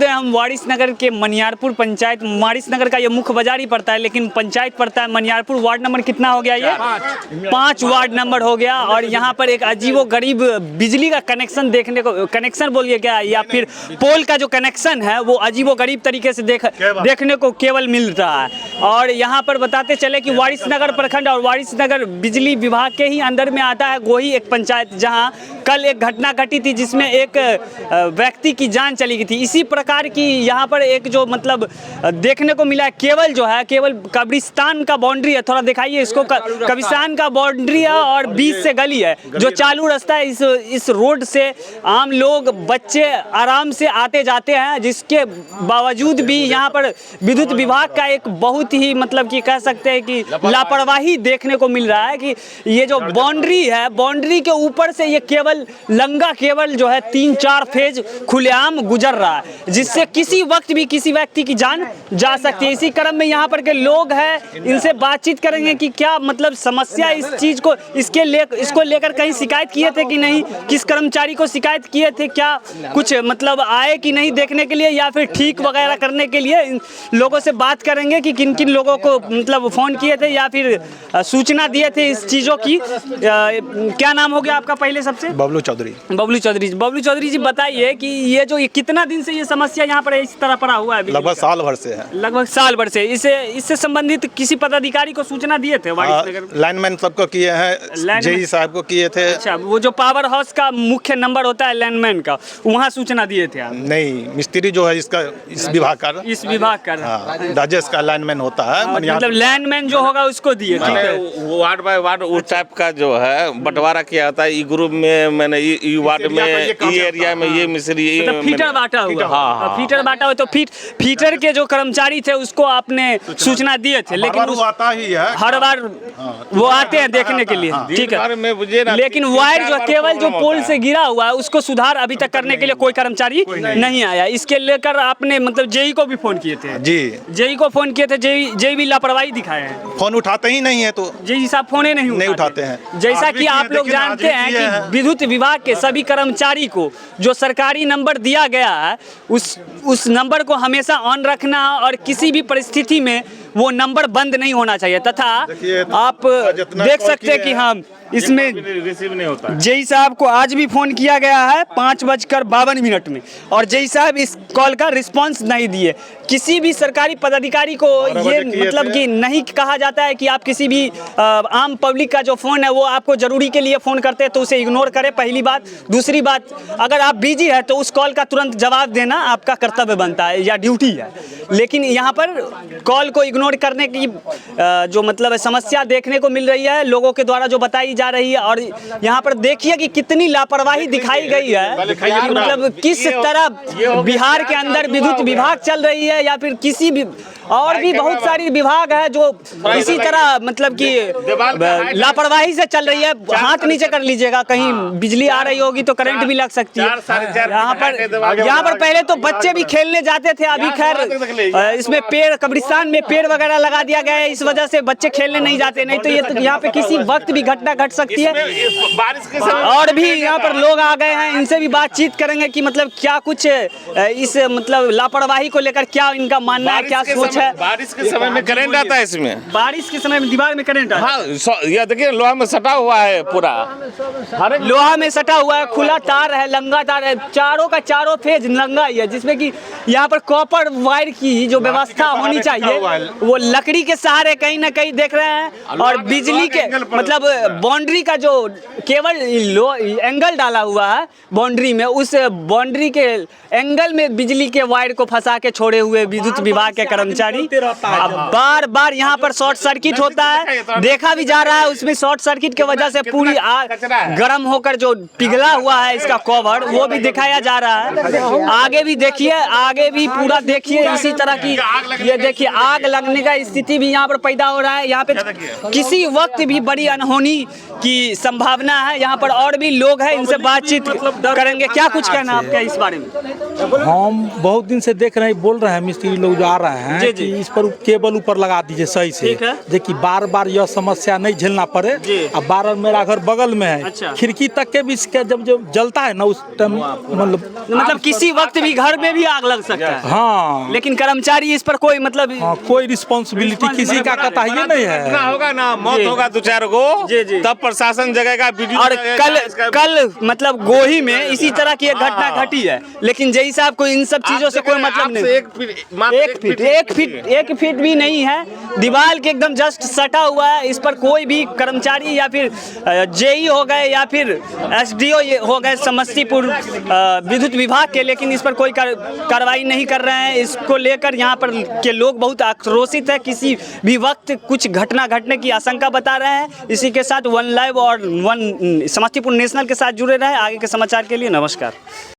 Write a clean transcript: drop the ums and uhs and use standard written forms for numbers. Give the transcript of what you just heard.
मौजूद है हम वारिसनगर के मनियारपुर पंचायत। वारिसनगर का ये मुख्य बाजार ही पड़ता है, लेकिन पंचायत पड़ता है मनियारपुर। वार्ड नंबर कितना हो गया ये? 5 वार्ड नंबर हो गया। और यहाँ पर एक अजीबो गरीब बिजली का कनेक्शन देखने को, कनेक्शन बोलिए क्या, या फिर पोल का जो कनेक्शन है वो अजीबो गरीब तरीके से देखने को केवल मिल रहा है। और यहाँ पर बताते चले कि वारिसनगर प्रखंड और वारिसनगर बिजली विभाग के ही अंदर में आता है गोही एक पंचायत, जहाँ कल एक घटना घटी थी जिसमें एक व्यक्ति की जान चली गई थी। इसी प्रकार की यहाँ पर एक जो मतलब देखने को मिला है, केवल जो है केवल कब्रिस्तान का बाउंड्री है। थोड़ा दिखाइए इसको, कब्रिस्तान का बाउंड्री है और बीच से गली है जो चालू रास्ता है। इस रोड से आम लोग, बच्चे आराम से आते जाते हैं, जिसके बावजूद भी यहाँ पर विद्युत विभाग का एक बहुत ही मतलब कि कह सकते हैं कि लापरवाही देखने को मिल रहा है कि ये जो बाउंड्री है, बाउंड्री के ऊपर से ये केवल लंगा केबल जो है 3-4 फेज खुलेआम गुजर रहा है, जिससे किसी वक्त भी किसी व्यक्ति की जान जा सकती है। इसी क्रम में यहाँ पर के लोग हैं, इनसे बातचीत करेंगे कि क्या मतलब समस्या इस चीज को, इसको लेकर कहीं शिकायत किए थे कि नहीं, किस कर्मचारी को शिकायत किए थे, क्या कुछ मतलब आए कि नहीं देखने के लिए, या फिर ठीक वगैरह करने के लिए। इन लोगों से बात करेंगे कि किन किन लोगों को मतलब फोन किए थे या फिर सूचना दिए थे इस चीजों की। क्या नाम हो गया आपका पहले सबसे? बबलू चौधरी। बबलू चौधरी जी बताइए कि ये जो कितना दिन से ये समस्या यहाँ पर इस तरह पड़ा हुआ है? लगभग साल भर से है। लगभग साल भर से। इससे संबंधित किसी पदाधिकारी को सूचना दिए थे? लाइनमैन सबको किए हैं, जेई साहब को किए थे। अच्छा, वो जो पावर हाउस का मुख्य नंबर होता है लाइनमैन का, वहाँ सूचना दिए थे आप? नहीं, मिस्त्री जो है इसका इस विभाग का राजेश का लाइनमैन होता है, मतलब लाइनमैन जो होगा उसको दिए। ठीक है, वार्ड बाय वार्ड उस टाइप का जो है बंटवारा किया जाता है। ई ग्रुप में मैंने ई वार्ड में, ई एरिया में ये मिस्त्री, फीटर बांटा हुआ। हाँ, फीटर बांटा हुआ। तो फीटर के जो कर्मचारी थे उसको आपने सूचना दिए थे, लेकिन वो आता ही है, हर बार वो आते हैं देखने के लिए। ठीक है, लेकिन वायर जो केवल जो पोल से गिरा हुआ है उसको सुधार अभी तक करने के लिए कोई कर्मचारी नहीं आया। इसके लेकर आपने मतलब जेई को भी फोन किए थे? जी, जेई को फोन किए थे। जेई भी लापरवाही दिखाए हैं, फोन उठाते ही नहीं है। तो जेई साहब फोन नहीं उठाते हैं। जैसा कि आप लोग जानते हैं कि विद्युत विभाग के सभी कर्मचारी को जो सरकारी नंबर दिया गया है उस नंबर को हमेशा ऑन रखना और किसी भी परिस्थिति में वो नंबर बंद नहीं होना चाहिए। तथा आप देख सकते हैं कि हम इसमें रिसीव नहीं होता। जेई साहब को आज भी फोन किया गया है 5:52 में, और जेई साहब इस कॉल का रिस्पांस नहीं दिए। किसी भी सरकारी पदाधिकारी को ये मतलब कि नहीं कहा जाता है कि आप किसी भी आम पब्लिक का जो फ़ोन है वो आपको ज़रूरी के लिए फ़ोन करते हैं तो उसे इग्नोर करें, पहली बात। दूसरी बात, अगर आप बिजी है तो उस कॉल का तुरंत जवाब देना आपका कर्तव्य बनता है या ड्यूटी है। लेकिन यहाँ पर कॉल को इग्नोर करने की जो मतलब समस्या देखने को मिल रही है लोगों के द्वारा जो बताई जा रही है। और यहाँ पर देखिए कि कितनी लापरवाही दिखाई गई है, मतलब किस तरह बिहार के अंदर विद्युत विभाग चल रही है या फिर किसी भी और भी बहुत सारी विभाग है जो इसी तरह मतलब कि लापरवाही से चल रही है। हाथ नीचे कर लीजिएगा, कहीं बिजली आ रही होगी तो करंट भी लग सकती है। यहाँ पर पहले तो बच्चे भी खेलने जाते थे, अभी खैर इसमें पेड़, कब्रिस्तान में पेड़ वगैरह लगा दिया गया है, इस वजह से बच्चे खेलने नहीं जाते। नहीं तो ये तो यहाँ पे किसी वक्त भी घटना घट सकती है। बारिश के समय और भी यहाँ पर लोग आ गए हैं, इनसे भी बातचीत करेंगे कि मतलब क्या कुछ इस मतलब लापरवाही को लेकर क्या इनका मानना है, क्या सोच है। बारिश के समय में करंट आता है, इसमें बारिश के समय में दीवार में करंट आता है। हाँ, ये देखिए लोहा में सटा हुआ है, पूरा लोहा में सटा हुआ है, खुला तार है, लंगा तार है, चारों का चारों फेज लंगा ही है, जिसमें कि यहाँ पर कॉपर वायर की जो व्यवस्था होनी चाहिए वो लकड़ी के सहारे कहीं ना कहीं देख रहे हैं। और बिजली के मतलब बाउंड्री का जो केवल एंगल डाला हुआ है बाउंड्री में, उस बाउंड्री के एंगल में बिजली के वायर को फंसा के छोड़े हुए विद्युत विभाग के कर्मचारी बार बार यहाँ पर शॉर्ट सर्किट होता है, देखा भी जा रहा है। उसमें शॉर्ट सर्किट की वजह से पूरी आग गर्म होकर जो पिघला हुआ है इसका कवर वो भी दिखाया जा रहा है। आगे भी देखिए, आगे भी पूरा देखिए इसी तरह की ये देखिए आग लगने का स्थिति भी यहाँ पर पैदा हो रहा है। यहाँ पे किसी वक्त भी बड़ी अनहोनी की संभावना है। यहाँ पर और भी लोग हैं, इनसे बातचीत करेंगे। क्या कुछ कहना आपका इस बारे में? हम बहुत दिन से देख रहे हैं, बोल रहे हैं मिस्त्री लोग जो आ रहे हैं है जी। कि इस पर केबल ऊपर लगा दीजिए सही से, ठीक है। देखिए बार बार यह समस्या नहीं झेलना पड़े। जी। अब बार मेरा घर बगल में है, अच्छा। खिड़की तक के भी इसका जब जलता है ना उस टाइम मतलब किसी वक्त भी घर में भी आग लग सकता है, हाँ लेकिन कर्मचारी इस पर कोई मतलब हाँ, कोई रिस्पॉन्सिबिलिटी किसी का कतई नहीं घटना है। होगा ना, मौत जी। होगा 2-4 गो, जी, जी। तब प्रशासन जगेगा, वीडियो और लगेगा, कल मतलब गोही में इसी तरह की एक घटना घटी है, लेकिन जय साहब को इन सब चीजों से कोई मतलब नहीं। एक फीट भी नहीं है, दीवार के एकदम जस्ट सटा हुआ है। इस पर कोई भी कर्मचारी या फिर जेई हो गए या फिर एसडीओ हो गए समस्तीपुर विद्युत विभाग के, लेकिन इस पर कोई कार्रवाई नहीं कर रहे हैं। इसको लेकर यहाँ पर के लोग बहुत आक्रोशित है, किसी भी वक्त कुछ घटना घटने की आशंका बता रहे हैं। इसी के साथ वन लाइव और वन समस्तीपुर नेशनल के साथ जुड़े रहे। आगे के समाचार के लिए नमस्कार।